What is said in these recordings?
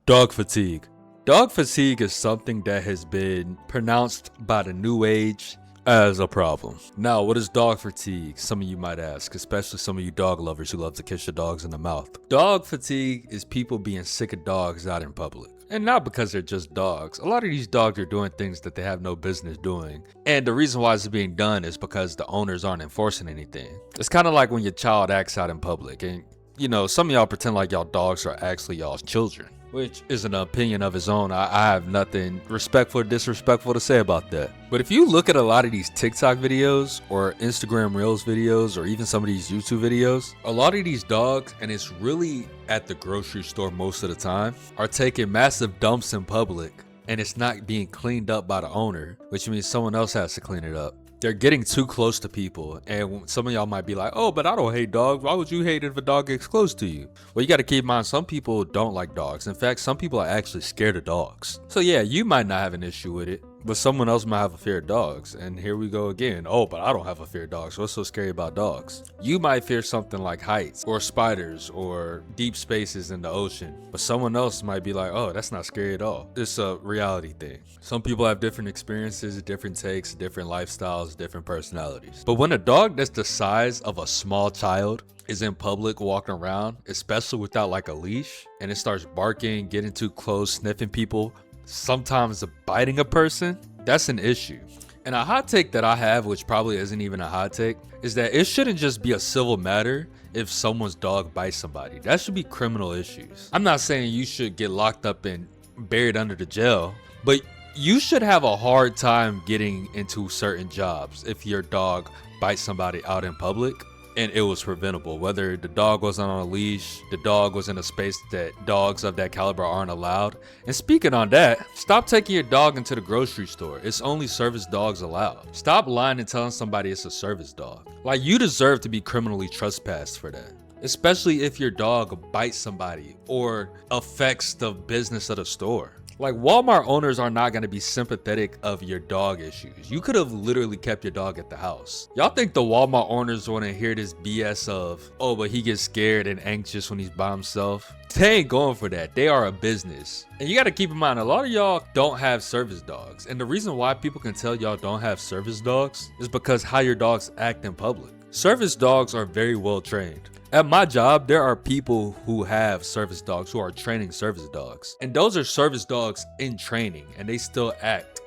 Dog fatigue. Dog fatigue is something that has been pronounced by the new age as a problem. Now, what is dog fatigue? Some of you might ask, especially some of you dog lovers who love to kiss your dogs in the mouth. Dog fatigue is people being sick of dogs out in public. And not because they're just dogs. A lot of these dogs are doing things that they have no business doing. And the reason why it's being done is because the owners aren't enforcing anything. It's kind of like when your child acts out in public. And, some of y'all pretend like y'all dogs are actually y'all's children, which is an opinion of his own. I have nothing respectful or disrespectful to say about that. But if you look at a lot of these TikTok videos or Instagram Reels videos or even some of these YouTube videos, a lot of these dogs, and it's really at the grocery store most of the time, are taking massive dumps in public and it's not being cleaned up by the owner, which means someone else has to clean it up. They're getting too close to people, and some of y'all might be like, oh, but I don't hate dogs. Why would you hate if a dog gets close to you? Well, you got to keep in mind, some people don't like dogs. In fact, some people are actually scared of dogs. So yeah, you might not have an issue with it, but someone else might have a fear of dogs. And here we go again. Oh, but I don't have a fear of dogs. What's so scary about dogs? You might fear something like heights or spiders or deep spaces in the ocean, but someone else might be like, oh, that's not scary at all. It's a reality thing. Some people have different experiences, different takes, different lifestyles, different personalities. But when a dog that's the size of a small child is in public walking around, especially without like a leash, and it starts barking, getting too close, sniffing people, sometimes biting a person, that's an issue. And a hot take that I have, which probably isn't even a hot take, is that it shouldn't just be a civil matter if someone's dog bites somebody. That should be criminal issues. I'm not saying you should get locked up and buried under the jail, but you should have a hard time getting into certain jobs if your dog bites somebody out in public and it was preventable. Whether the dog wasn't on a leash, the dog was in a space that dogs of that caliber aren't allowed. And speaking on that, stop taking your dog into the grocery store. It's only service dogs allowed. Stop lying and telling somebody it's a service dog. Like, you deserve to be criminally trespassed for that. Especially if your dog bites somebody or affects the business of the store. Like, Walmart owners are not going to be sympathetic of your dog issues. You could have literally kept your dog at the house. Y'all think the Walmart owners want to hear this BS of, oh, but he gets scared and anxious when he's by himself? They ain't going for that. They are a business. And you got to keep in mind, a lot of y'all don't have service dogs. And the reason why people can tell y'all don't have service dogs is because how your dogs act in public. Service dogs are very well trained. At my job, there are people who have service dogs who are training service dogs. And those are service dogs in training, and they still act,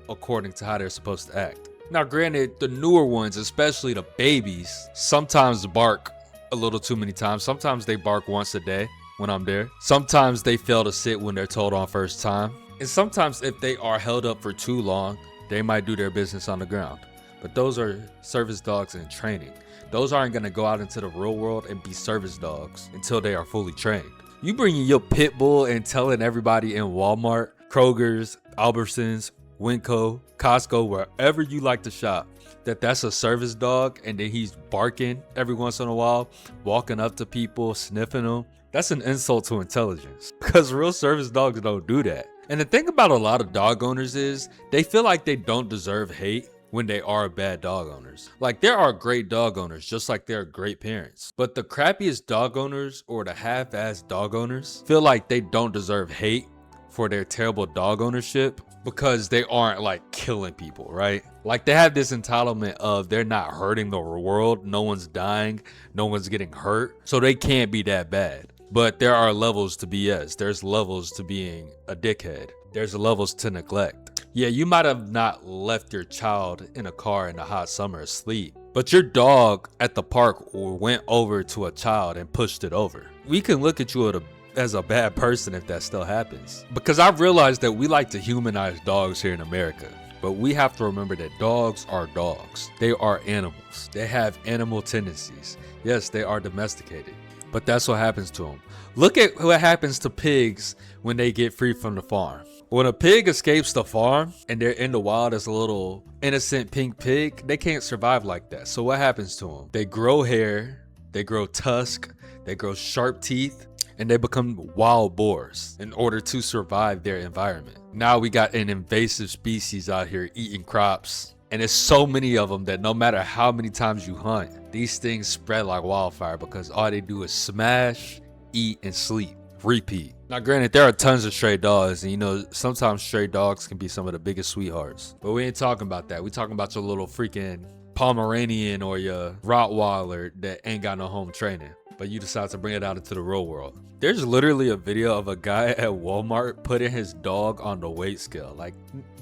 according to how they're supposed to act. Now, granted, the newer ones, especially the babies, sometimes bark a little too many times. Sometimes they bark once a day when I'm there. Sometimes they fail to sit when they're told on first time. And sometimes if they are held up for too long, they might do their business on the ground. But those are service dogs in training. Those aren't going to go out into the real world and be service dogs until they are fully trained. You bringing your pit bull and telling everybody in Walmart, Kroger's, Albertsons, Winco, Costco, wherever you like to shop, that that's a service dog, and then he's barking every once in a while, walking up to people, sniffing them. That's an insult to intelligence, because real service dogs don't do that. And the thing about a lot of dog owners is they feel like they don't deserve hate when they are bad dog owners. Like, there are great dog owners, just like there are great parents. But the crappiest dog owners or the half-assed dog owners feel like they don't deserve hate for their terrible dog ownership because they aren't like killing people, right? Like, they have this entitlement of they're not hurting the world, no one's dying, no one's getting hurt, so they can't be that bad. But there are levels to BS. There's levels to being a dickhead. There's levels to neglect. Yeah, you might have not left your child in a car in the hot summer asleep, but your dog at the park went over to a child and pushed it over. We can look at you as a bad person if that still happens. Because I've realized that we like to humanize dogs here in America. But we have to remember that dogs are dogs. They are animals. They have animal tendencies. Yes, they are domesticated, but that's what happens to them. Look at what happens to pigs when they get free from the farm. When a pig escapes the farm and they're in the wild as a little innocent pink pig, they can't survive like that. So what happens to them? They grow hair, they grow tusk, they grow sharp teeth, and they become wild boars in order to survive their environment. Now we got an invasive species out here eating crops, and there's so many of them that no matter how many times you hunt, these things spread like wildfire because all they do is smash, eat, and sleep. repeat. Now, granted, there are tons of stray dogs, and you know, sometimes stray dogs can be some of the biggest sweethearts. But we ain't talking about that. We talking about your little freaking Pomeranian or your Rottweiler that ain't got no home training, but you decide to bring it out into the real world. There's literally a video of a guy at Walmart putting his dog on the weight scale. Like,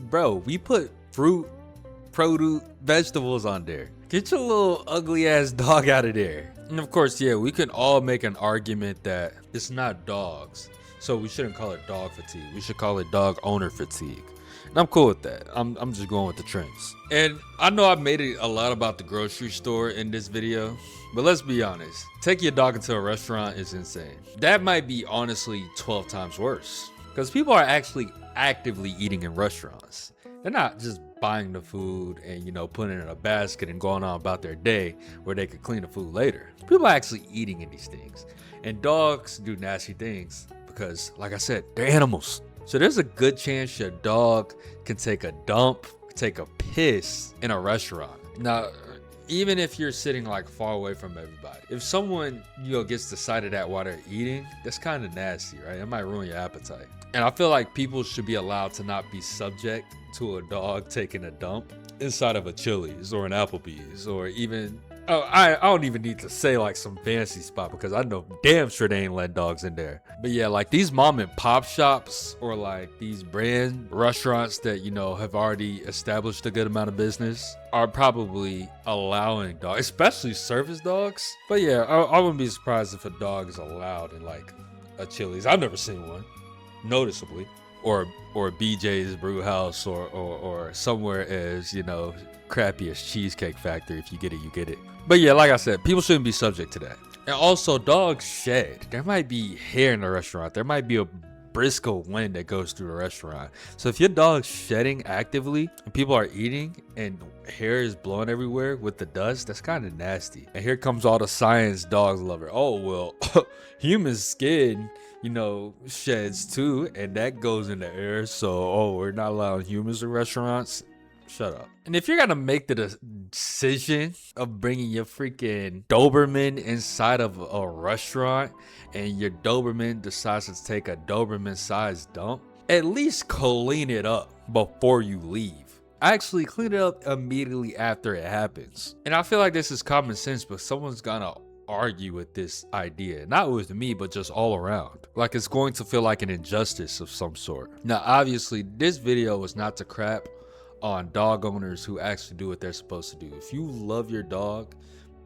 bro, we put fruit, produce, vegetables on there. Get your little ugly ass dog out of there. And of course, yeah, we can all make an argument that it's not dogs, so we shouldn't call it dog fatigue. We should call it dog owner fatigue. And I'm cool with that. I'm just going with the trends. And I know I've made it a lot about the grocery store in this video, but let's be honest. Taking your dog into a restaurant is insane. That might be honestly 12 times worse, because people are actually actively eating in restaurants. They're not just buying the food and, you know, putting it in a basket and going on about their day where they could clean the food later. People are actually eating in these things. And dogs do nasty things because, like I said, they're animals. So there's a good chance your dog can take a dump, take a piss in a restaurant. Now, even if you're sitting like far away from everybody, if someone, you know, gets the sight of that while they're eating, that's kind of nasty, right? It might ruin your appetite. And I feel like people should be allowed to not be subject to a dog taking a dump inside of a Chili's or an Applebee's, or even, I don't even need to say like some fancy spot because I know damn sure they ain't letting dogs in there. But yeah, like these mom and pop shops or like these brand restaurants that, you know, have already established a good amount of business are probably allowing dogs, especially service dogs. But yeah, I wouldn't be surprised if a dog is allowed in like a Chili's. I've never seen one, noticeably. Or BJ's Brew House or somewhere as, you know, crappy as Cheesecake Factory. If you get it, you get it. But yeah, like I said, people shouldn't be subject to that. And also, dogs shed. There might be hair in the restaurant. There might be a Briscoe wind that goes through the restaurant. So if your dog's shedding actively and people are eating and hair is blowing everywhere with the dust, that's kind of nasty. And here comes all the science dogs lover. Oh, well, human skin, you know, sheds too, and that goes in the air. So, we're not allowing humans in restaurants. Shut up. And if you're gonna make the decision of bringing your freaking Doberman inside of a restaurant and your Doberman decides to take a Doberman sized dump, at least clean it up before you leave. Actually clean it up immediately after it happens. And I feel like this is common sense, but someone's gonna argue with this idea, not with me, but just all around. Like it's going to feel like an injustice of some sort. Now, obviously, this video was not to crap on dog owners who actually do what they're supposed to do. If you love your dog,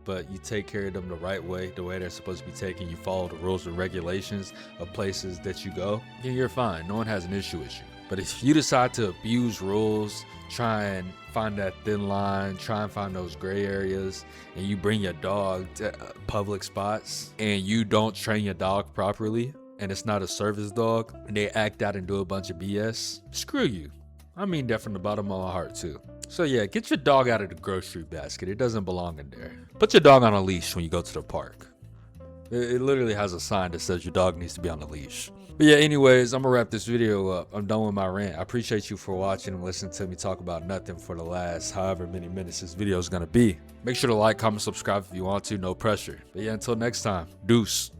but you take care of them the right way, the way they're supposed to be taken, you follow the rules and regulations of places that you go, then you're fine. No one has an issue with you. But if you decide to abuse rules, try and find that thin line, try and find those gray areas, and you bring your dog to public spots and you don't train your dog properly, and it's not a service dog, and they act out and do a bunch of BS, screw you. I mean that from the bottom of my heart too. So yeah, get your dog out of the grocery basket. It doesn't belong in there. Put your dog on a leash when you go to the park. It literally has a sign that says your dog needs to be on a leash. But yeah, anyways, I'm gonna wrap this video up. I'm done with my rant. I appreciate you for watching and listening to me talk about nothing for the last however many minutes this video is gonna be. Make sure to like, comment, subscribe if you want to. No pressure. But yeah, until next time, deuce.